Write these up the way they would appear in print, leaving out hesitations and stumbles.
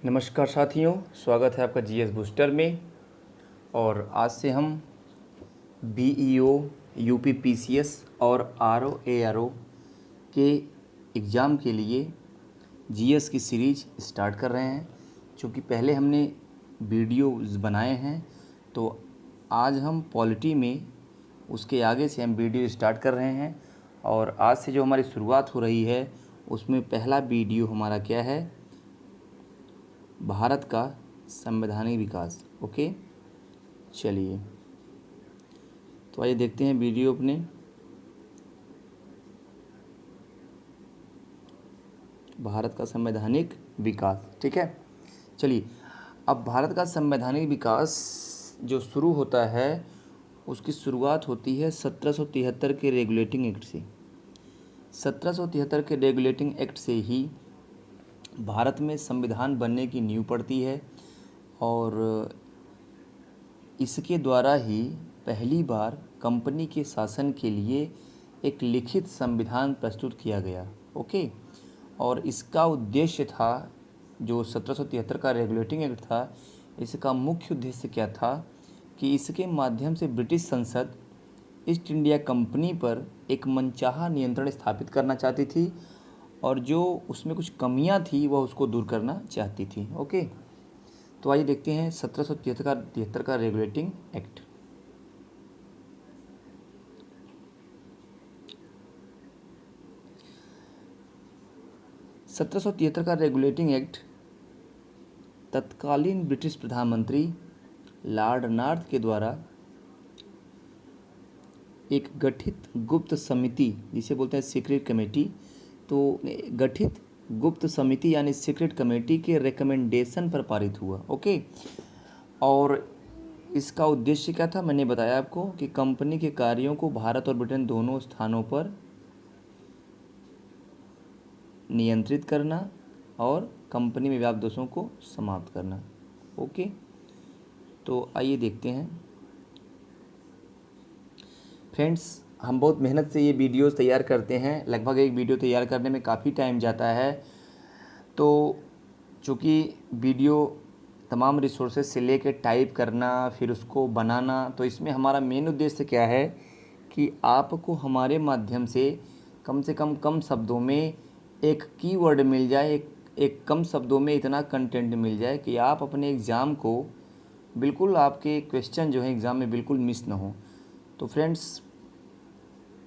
नमस्कार साथियों, स्वागत है आपका जीएस बूस्टर में। और आज से हम बीईओ, यूपीपीसीएस और आरओ एआरओ के एग्ज़ाम के लिए जीएस की सीरीज स्टार्ट कर रहे हैं। क्योंकि पहले हमने वीडियोज़ बनाए हैं, तो आज हम पॉलिटी में उसके आगे से हम वीडियो स्टार्ट कर रहे हैं। और आज से जो हमारी शुरुआत हो रही है उसमें पहला वीडियो हमारा क्या है, भारत का संवैधानिक विकास। ओके, चलिए तो आइए देखते हैं वीडियो अपने। भारत का संवैधानिक विकास, ठीक है। चलिए, अब भारत का संवैधानिक विकास जो शुरू होता है उसकी शुरुआत होती है 1773 के रेगुलेटिंग एक्ट से। 1773 के रेगुलेटिंग एक्ट से ही भारत में संविधान बनने की नींव पड़ती है। और इसके द्वारा ही पहली बार कंपनी के शासन के लिए एक लिखित संविधान प्रस्तुत किया गया। ओके, और इसका उद्देश्य था, जो 1773 का रेगुलेटिंग एक्ट था, इसका मुख्य उद्देश्य क्या था कि इसके माध्यम से ब्रिटिश संसद ईस्ट इंडिया कंपनी पर एक मनचाहा नियंत्रण स्थापित करना चाहती थी, और जो उसमें कुछ कमियां थी वह उसको दूर करना चाहती थी। ओके, तो आइए देखते हैं 1773 का रेगुलेटिंग एक्ट। सत्रह का रेगुलेटिंग एक्ट तत्कालीन ब्रिटिश प्रधानमंत्री लॉर्ड नॉर्थ के द्वारा एक गठित गुप्त समिति, जिसे बोलते हैं सीक्रेट कमेटी, तो गठित गुप्त समिति यानी सीक्रेट कमेटी के रिकमेंडेशन पर पारित हुआ। ओके, और इसका उद्देश्य क्या था, मैंने बताया आपको कि कंपनी के कार्यों को भारत और ब्रिटेन दोनों स्थानों पर नियंत्रित करना और कंपनी में व्याप्त दोषों को समाप्त करना। ओके, तो आइए देखते हैं फ्रेंड्स। हम बहुत मेहनत से ये वीडियोस तैयार करते हैं, लगभग एक वीडियो तैयार करने में काफ़ी टाइम जाता है। तो चूँकि वीडियो तमाम रिसोर्सेज से लेके टाइप करना फिर उसको बनाना, तो इसमें हमारा मेन उद्देश्य क्या है कि आपको हमारे माध्यम से कम शब्दों में एक कीवर्ड मिल जाए, एक कम शब्दों में इतना कंटेंट मिल जाए कि आप अपने एग्ज़ाम को बिल्कुल, आपके क्वेश्चन जो है एग्ज़ाम में बिल्कुल मिस ना हो। तो फ्रेंड्स,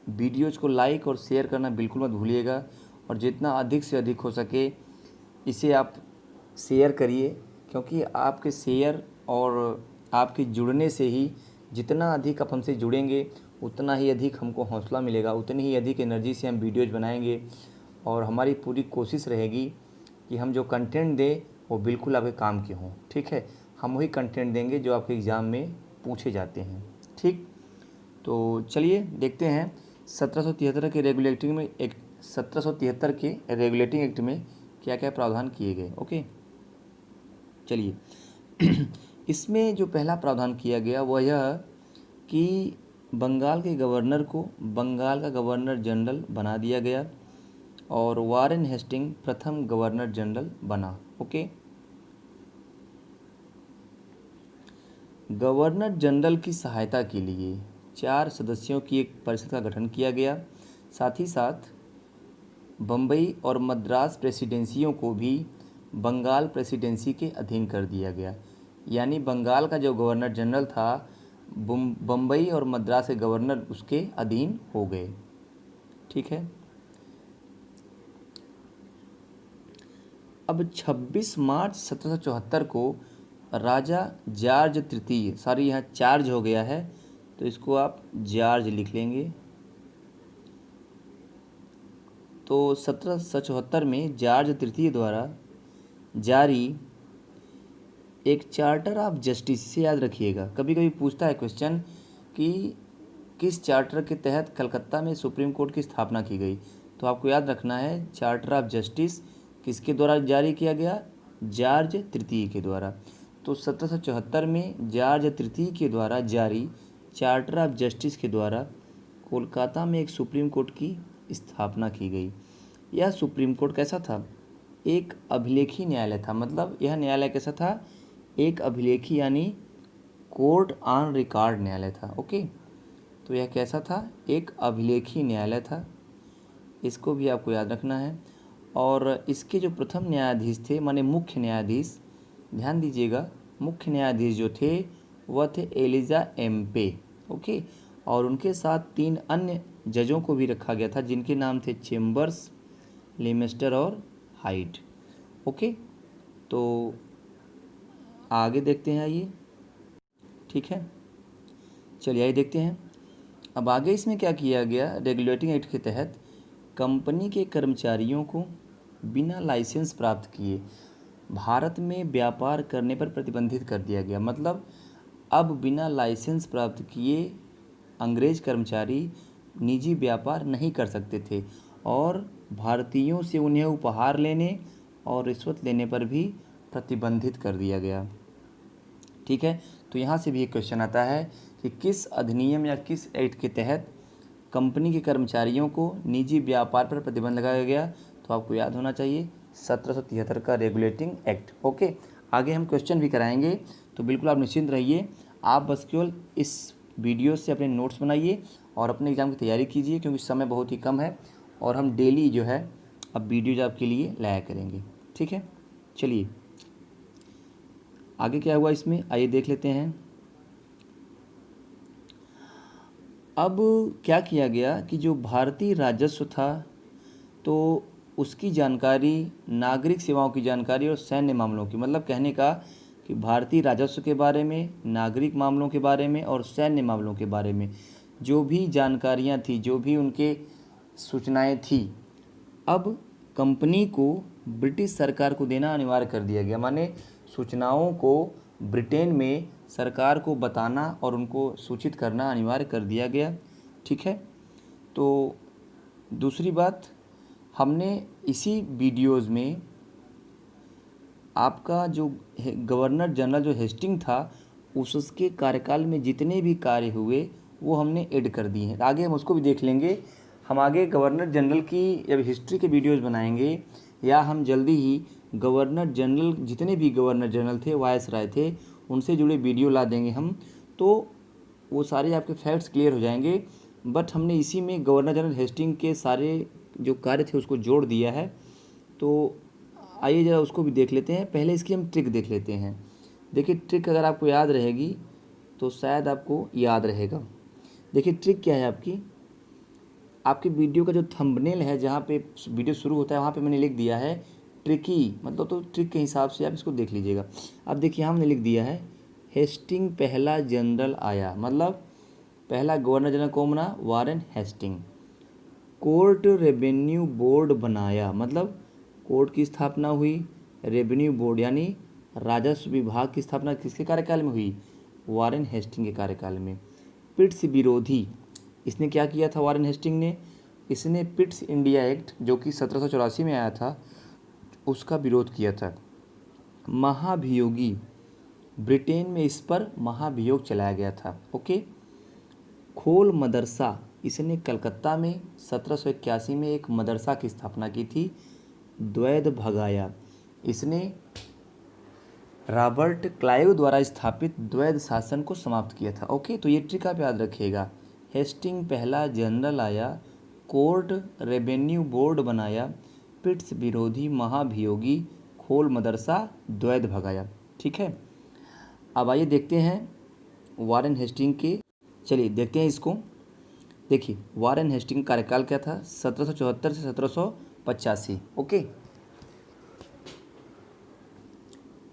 वीडियोज़ को लाइक और शेयर करना बिल्कुल मत भूलिएगा, और जितना अधिक से अधिक हो सके इसे आप शेयर करिए, क्योंकि आपके शेयर और आपके जुड़ने से ही, जितना अधिक आप हमसे जुड़ेंगे उतना ही अधिक हमको हौसला मिलेगा, उतनी ही अधिक एनर्जी से हम वीडियोज़ बनाएंगे। और हमारी पूरी कोशिश रहेगी कि हम जो कंटेंट दें वो बिल्कुल आपके काम के हों। ठीक है, हम वही कंटेंट देंगे जो आपके एग्ज़ाम में पूछे जाते हैं। ठीक, तो चलिए देखते हैं 1773 के रेगुलेटिंग में एक 1773 के रेगुलेटिंग एक्ट में क्या क्या प्रावधान किए गए। ओके, चलिए इसमें जो पहला प्रावधान किया गया वह यह कि बंगाल के गवर्नर को बंगाल का गवर्नर जनरल बना दिया गया, और वारेन हेस्टिंग प्रथम गवर्नर जनरल बना। ओके, गवर्नर जनरल की सहायता के लिए 4 सदस्यों की एक परिषद का गठन किया गया। साथ ही साथ बम्बई और मद्रास प्रेसिडेंसियों को भी बंगाल प्रेसिडेंसी के अधीन कर दिया गया। यानी बंगाल का जो गवर्नर जनरल था, बम्बई और मद्रास के गवर्नर उसके अधीन हो गए। ठीक है, अब 26 मार्च 1774 को राजा जॉर्ज तृतीय, सॉरी यहाँ चार्ज हो गया है तो इसको आप जॉर्ज लिख लेंगे। तो 1774 में जॉर्ज तृतीय द्वारा जारी एक चार्टर ऑफ जस्टिस, से याद रखिएगा, कभी कभी पूछता है क्वेश्चन कि किस चार्टर के तहत कलकत्ता में सुप्रीम कोर्ट की स्थापना की गई, तो आपको याद रखना है चार्टर ऑफ जस्टिस किसके द्वारा जारी किया गया, जॉर्ज तृतीय के द्वारा। तो 1774 में जॉर्ज तृतीय के द्वारा जारी चार्टर ऑफ जस्टिस के द्वारा कोलकाता में एक सुप्रीम कोर्ट की स्थापना की गई। यह सुप्रीम कोर्ट कैसा था, एक अभिलेखी न्यायालय था। मतलब यह न्यायालय कैसा था? एक अभिलेखी यानी कोर्ट ऑन रिकॉर्ड न्यायालय था। ओके, तो यह कैसा था? एक अभिलेखी न्यायालय था। इसको भी आपको याद रखना है। और इसके जो प्रथम न्यायाधीश थे, माने मुख्य न्यायाधीश, ध्यान दीजिएगा, मुख्य न्यायाधीश जो थे वह थे एलिजा एम्पे। ओके, और उनके साथ 3 अन्य जजों को भी रखा गया था जिनके नाम थे चेम्बर्स, लेमेस्टर और हाइट। ओके, तो आगे देखते हैं आइए। ठीक है, चलिए आइए देखते हैं। अब आगे इसमें क्या किया गया? रेगुलेटिंग एक्ट के तहत कंपनी के कर्मचारियों को बिना लाइसेंस प्राप्त किए भारत में व्यापार करने पर प्रतिबंधित कर दिया गया। मतलब अब बिना लाइसेंस प्राप्त किए अंग्रेज कर्मचारी निजी व्यापार नहीं कर सकते थे और भारतीयों से उन्हें उपहार लेने और रिश्वत लेने पर भी प्रतिबंधित कर दिया गया। ठीक है, तो यहाँ से भी एक क्वेश्चन आता है कि किस अधिनियम या किस एक्ट के तहत कंपनी के कर्मचारियों को निजी व्यापार पर प्रतिबंध लगाया गया? तो आपको याद होना चाहिए 1773 का रेगुलेटिंग एक्ट। ओके, आगे हम क्वेश्चन भी कराएंगे, तो बिल्कुल आप निश्चिंत रहिए। आप बस केवल इस वीडियो से अपने नोट्स बनाइए और अपने एग्ज़ाम की तैयारी कीजिए, क्योंकि समय बहुत ही कम है और हम डेली जो है अब वीडियोज आपके लिए लाया करेंगे। ठीक है, चलिए आगे क्या हुआ इसमें, आइए देख लेते हैं। अब क्या किया गया कि जो भारतीय राजस्व था तो उसकी जानकारी, नागरिक सेवाओं की जानकारी और सैन्य मामलों की, मतलब कहने का कि भारतीय राजस्व के बारे में, नागरिक मामलों के बारे में और सैन्य मामलों के बारे में जो भी जानकारियां थी, जो भी उनके सूचनाएं थी, अब कंपनी को ब्रिटिश सरकार को देना अनिवार्य कर दिया गया। माने सूचनाओं को ब्रिटेन में सरकार को बताना और उनको सूचित करना अनिवार्य कर दिया गया। ठीक है, तो दूसरी बात, हमने इसी वीडियोज़ में आपका जो गवर्नर जनरल जो हेस्टिंग था उसके कार्यकाल में जितने भी कार्य हुए वो हमने ऐड कर दिए हैं। आगे हम उसको भी देख लेंगे। हम आगे गवर्नर जनरल की जब हिस्ट्री के वीडियोज़ बनाएंगे, या हम जल्दी ही गवर्नर जनरल, जितने भी गवर्नर जनरल थे, वायसराय थे, उनसे जुड़े वीडियो ला देंगे हम, तो वो सारे आपके फैक्ट्स क्लियर हो जाएंगे। बट हमने इसी में गवर्नर जनरल हेस्टिंग के सारे जो कार्य थे उसको जोड़ दिया है। तो आइए ज़रा उसको भी देख लेते हैं। पहले इसकी हम ट्रिक देख लेते हैं। देखिए, ट्रिक अगर आपको याद रहेगी तो शायद आपको याद रहेगा। देखिए ट्रिक क्या है आपकी, आपके वीडियो का जो थंबनेल है, जहाँ पे वीडियो शुरू होता है वहाँ पे मैंने लिख दिया है ट्रिकी, मतलब तो ट्रिक के हिसाब से आप इसको देख लीजिएगा। अब देखिए यहाँ हमने लिख दिया है हेस्टिंग पहला जनरल आया, मतलब पहला गवर्नर जनरल कौन बना? Warren Hasting. Court revenue board बनाया, मतलब कोर्ट की स्थापना हुई, रेवेन्यू बोर्ड यानी राजस्व विभाग की स्थापना किसके कार्यकाल में हुई? वारेन हेस्टिंग के कार्यकाल में। पिट्स विरोधी, इसने क्या किया था वारेन हेस्टिंग ने? इसने पिट्स इंडिया एक्ट जो कि 1784 में आया था उसका विरोध किया था। महाभियोगी, ब्रिटेन में इस पर महाभियोग चलाया गया था। ओके, खोल मदरसा, इसने कलकत्ता में 1781 में एक मदरसा की स्थापना की थी। द्वैध भगाया, इसने रॉबर्ट क्लाइव द्वारा स्थापित द्वैध शासन को समाप्त किया था। ओके, तो ये ट्रिक आप याद रखिएगा। हेस्टिंग पहला जनरल आया, कोर्ट रेवेन्यू बोर्ड बनाया, पिट्स विरोधी, महाभियोगी, खोल मदरसा, द्वैध भगाया। ठीक है, अब आइए देखते हैं वारेन हेस्टिंग के, चलिए देखते हैं इसको। देखिए वारेन हेस्टिंग कार्यकाल क्या था? 1774 से 1785। ओके,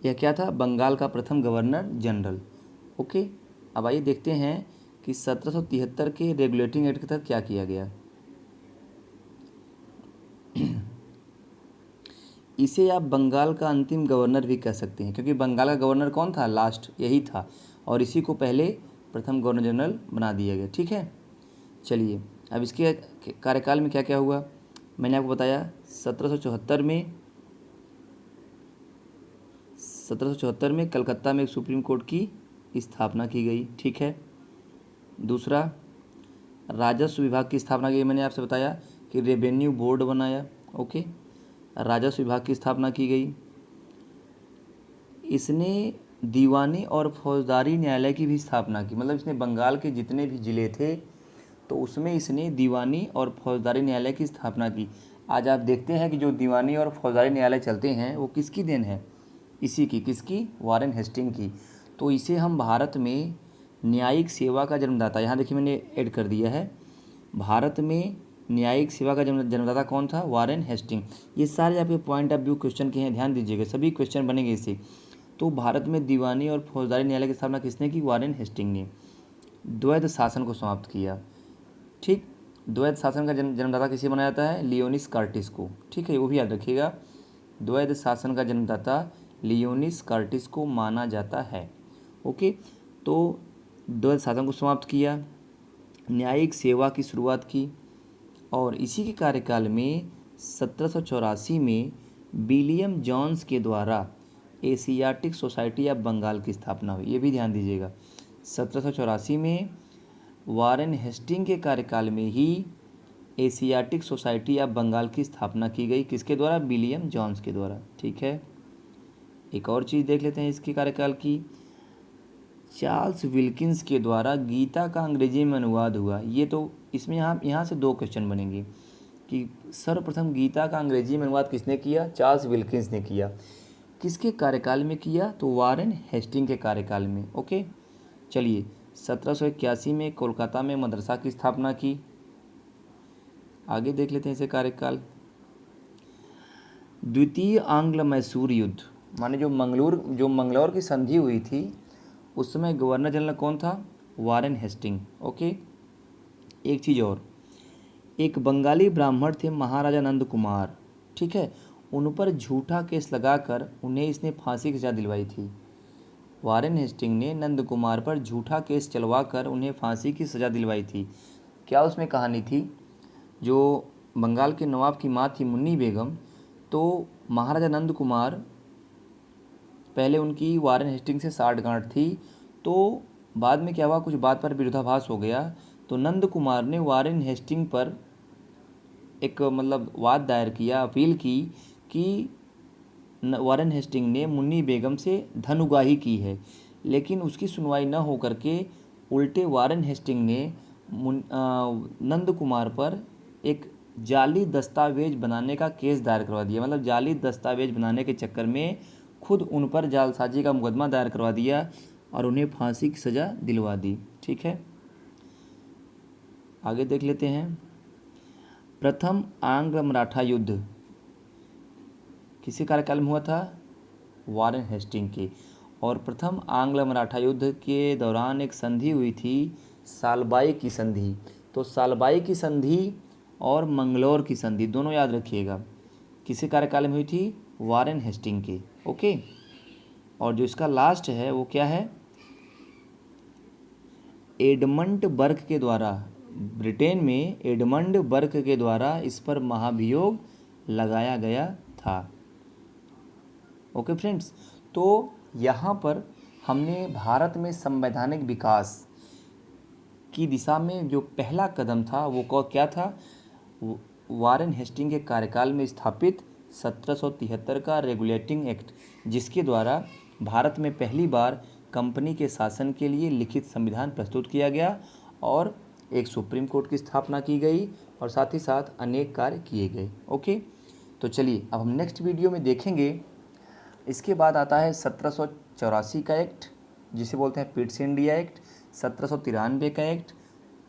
यह क्या था? बंगाल का प्रथम गवर्नर जनरल। ओके, अब आइए देखते हैं कि 1773 के रेगुलेटिंग एक्ट के तहत क्या किया गया। इसे आप बंगाल का अंतिम गवर्नर भी कह सकते हैं, क्योंकि बंगाल का गवर्नर कौन था? लास्ट यही था, और इसी को पहले प्रथम गवर्नर जनरल बना दिया गया। ठीक है, चलिए अब इसके कार्यकाल में क्या क्या हुआ मैंने आपको बताया। 1774 में कलकत्ता में एक सुप्रीम कोर्ट की स्थापना की गई। ठीक है, दूसरा राजस्व विभाग की स्थापना की, मैंने आपसे बताया कि रेवेन्यू बोर्ड बनाया। ओके, राजस्व विभाग की स्थापना की गई। इसने दीवानी और फौजदारी न्यायालय की भी स्थापना की, मतलब इसने बंगाल के जितने भी ज़िले थे तो उसमें इसने दीवानी और फौजदारी न्यायालय की स्थापना की। आज आप देखते हैं कि जो दीवानी और फौजदारी न्यायालय चलते हैं वो किसकी देन है? इसी की, किसकी? वारेन हेस्टिंग की। तो इसे हम भारत में न्यायिक सेवा का जन्मदाता, यहाँ देखिए मैंने ऐड कर दिया है, भारत में न्यायिक सेवा का जन्मदाता कौन था? Warren Hasting. ये सारे आपके पॉइंट ऑफ व्यू क्वेश्चन के हैं, ध्यान दीजिएगा, सभी क्वेश्चन बनेंगे इससे। तो भारत में दीवानी और फौजदारी न्यायालय की स्थापना किसने की? वारेन हेस्टिंग ने। द्वैध शासन को समाप्त किया। ठीक, द्वैध शासन का जन्मदाता किसे माना जाता है? लियोनिस कार्टिस को। ठीक है, वो भी याद रखिएगा, द्वैध शासन का जन्मदाता लियोनिस कार्टिस को माना जाता है। ओके, तो द्वैध शासन को समाप्त किया, न्यायिक सेवा की शुरुआत की, और इसी के कार्यकाल में 1784 में विलियम जॉन्स के द्वारा एशियाटिक सोसाइटी ऑफ बंगाल की स्थापना हुई। ये भी ध्यान दीजिएगा, 1784 में वारेन हेस्टिंग के कार्यकाल में ही एशियाटिक सोसाइटी ऑफ बंगाल की स्थापना की गई। किसके द्वारा? विलियम जॉन्स के द्वारा। ठीक है, एक और चीज़ देख लेते हैं इसके कार्यकाल की। चार्ल्स विल्किंस के द्वारा गीता का अंग्रेजी में अनुवाद हुआ। ये तो इसमें यहाँ से दो क्वेश्चन बनेंगे कि सर्वप्रथम गीता का अंग्रेजी में अनुवाद किसने किया? चार्ल्स विल्किंस ने किया। किसके कार्यकाल में किया? तो वारेन हेस्टिंग के कार्यकाल में। ओके, चलिए, 1781 में कोलकाता में मदरसा की स्थापना की। आगे देख लेते हैं इसे कार्यकाल। द्वितीय आंग्ल मैसूर युद्ध, माने जो मंगलौर की संधि हुई थी उस समय गवर्नर जनरल कौन था? Warren Hasting. ओके, एक चीज़ और, एक बंगाली ब्राह्मण थे महाराजा नंद कुमार, ठीक है, उन पर झूठा केस लगाकर उन्हें इसने फांसी की सजा दिलवाई थी। वारेन हेस्टिंग ने नंद कुमार पर झूठा केस चलवाकर उन्हें फांसी की सज़ा दिलवाई थी। क्या उसमें कहानी थी? जो बंगाल के नवाब की माँ थी मुन्नी बेगम, तो महाराजा नंद कुमार, पहले उनकी वारेन हेस्टिंग से साठगांठ थी, तो बाद में क्या हुआ, कुछ बात पर विरोधाभास हो गया, तो नंद कुमार ने वारेन हेस्टिंग पर एक मतलब वाद दायर किया, अपील की कि वारेन हेस्टिंग ने मुन्नी बेगम से धन उगाही की है, लेकिन उसकी सुनवाई न हो करके उल्टे वारेन हेस्टिंग ने नंद कुमार पर एक जाली दस्तावेज बनाने का केस दायर करवा दिया। मतलब जाली दस्तावेज बनाने के चक्कर में खुद उन पर जालसाजी का मुकदमा दायर करवा दिया और उन्हें फांसी की सज़ा दिलवा दी। ठीक है, आगे देख लेते हैं। प्रथम आंग्ल मराठा युद्ध किसी कार्यकाल में हुआ था? वारेन हेस्टिंग के। और प्रथम आंग्ल मराठा युद्ध के दौरान एक संधि हुई थी, सालबाई की संधि। तो सालबाई की संधि और मंगलौर की संधि दोनों याद रखिएगा, किसी कार्यकाल में हुई थी? वारेन हेस्टिंग के। ओके, और जो इसका लास्ट है वो क्या है? एडमंड बर्क के द्वारा, ब्रिटेन में एडमंड बर्क के द्वारा इस पर महाभियोग लगाया गया था। ओके फ्रेंड्स, तो यहाँ पर हमने भारत में संवैधानिक विकास की दिशा में जो पहला कदम था वो क्या था? वारेन हेस्टिंग के कार्यकाल में स्थापित 1773 का रेगुलेटिंग एक्ट, जिसके द्वारा भारत में पहली बार कंपनी के शासन के लिए लिखित संविधान प्रस्तुत किया गया और एक सुप्रीम कोर्ट की स्थापना की गई और साथ ही साथ अनेक कार्य किए गए। ओके, तो चलिए अब हम नेक्स्ट वीडियो में देखेंगे। इसके बाद आता है 1784 का एक्ट, जिसे बोलते हैं पिट्स इंडिया एक्ट, 1793 का एक्ट,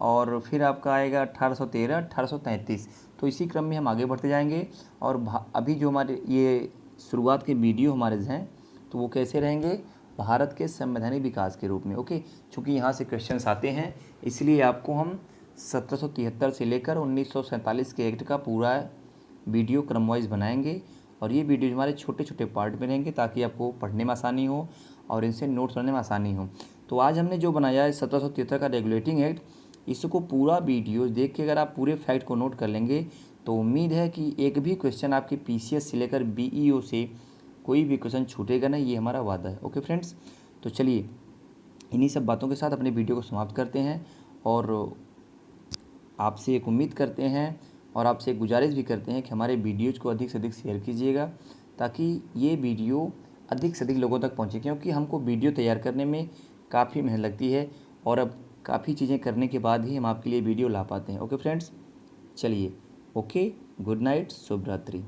और फिर आपका आएगा 1813, 1833। तो इसी क्रम में हम आगे बढ़ते जाएंगे। और अभी जो हमारे ये शुरुआत के वीडियो हमारे हैं तो वो कैसे रहेंगे? भारत के संवैधानिक विकास के रूप में। ओके, चूँकि यहाँ से क्वेश्चंस आते हैं इसलिए आपको हम 1773 से लेकर 1947 के एक्ट का पूरा वीडियो क्रम वाइज बनाएंगे और ये वीडियो हमारे छोटे छोटे पार्ट में रहेंगे ताकि आपको पढ़ने में आसानी हो और इनसे नोट्स करने में आसानी हो। तो आज हमने जो बनाया है 1773 का रेगुलेटिंग एक्ट, इसको पूरा वीडियो देख के अगर आप पूरे फैक्ट को नोट कर लेंगे तो उम्मीद है कि एक भी क्वेश्चन आपके पीसीएस से लेकर बीईओ से कोई भी क्वेश्चन छूटेगा नहीं, ये हमारा वादा है। ओके फ्रेंड्स, तो चलिए इन्हीं सब बातों के साथ अपने वीडियो को समाप्त करते हैं और आपसे एक उम्मीद करते हैं और आपसे एक गुजारिश भी करते हैं कि हमारे वीडियोज़ को अधिक से अधिक शेयर कीजिएगा, ताकि ये वीडियो अधिक से अधिक लोगों तक पहुँचे, क्योंकि हमको वीडियो तैयार करने में काफ़ी मेहनत लगती है और अब काफ़ी चीज़ें करने के बाद ही हम आपके लिए वीडियो ला पाते हैं। ओके फ्रेंड्स, चलिए, ओके, गुड नाइट, शुभ रात्रि।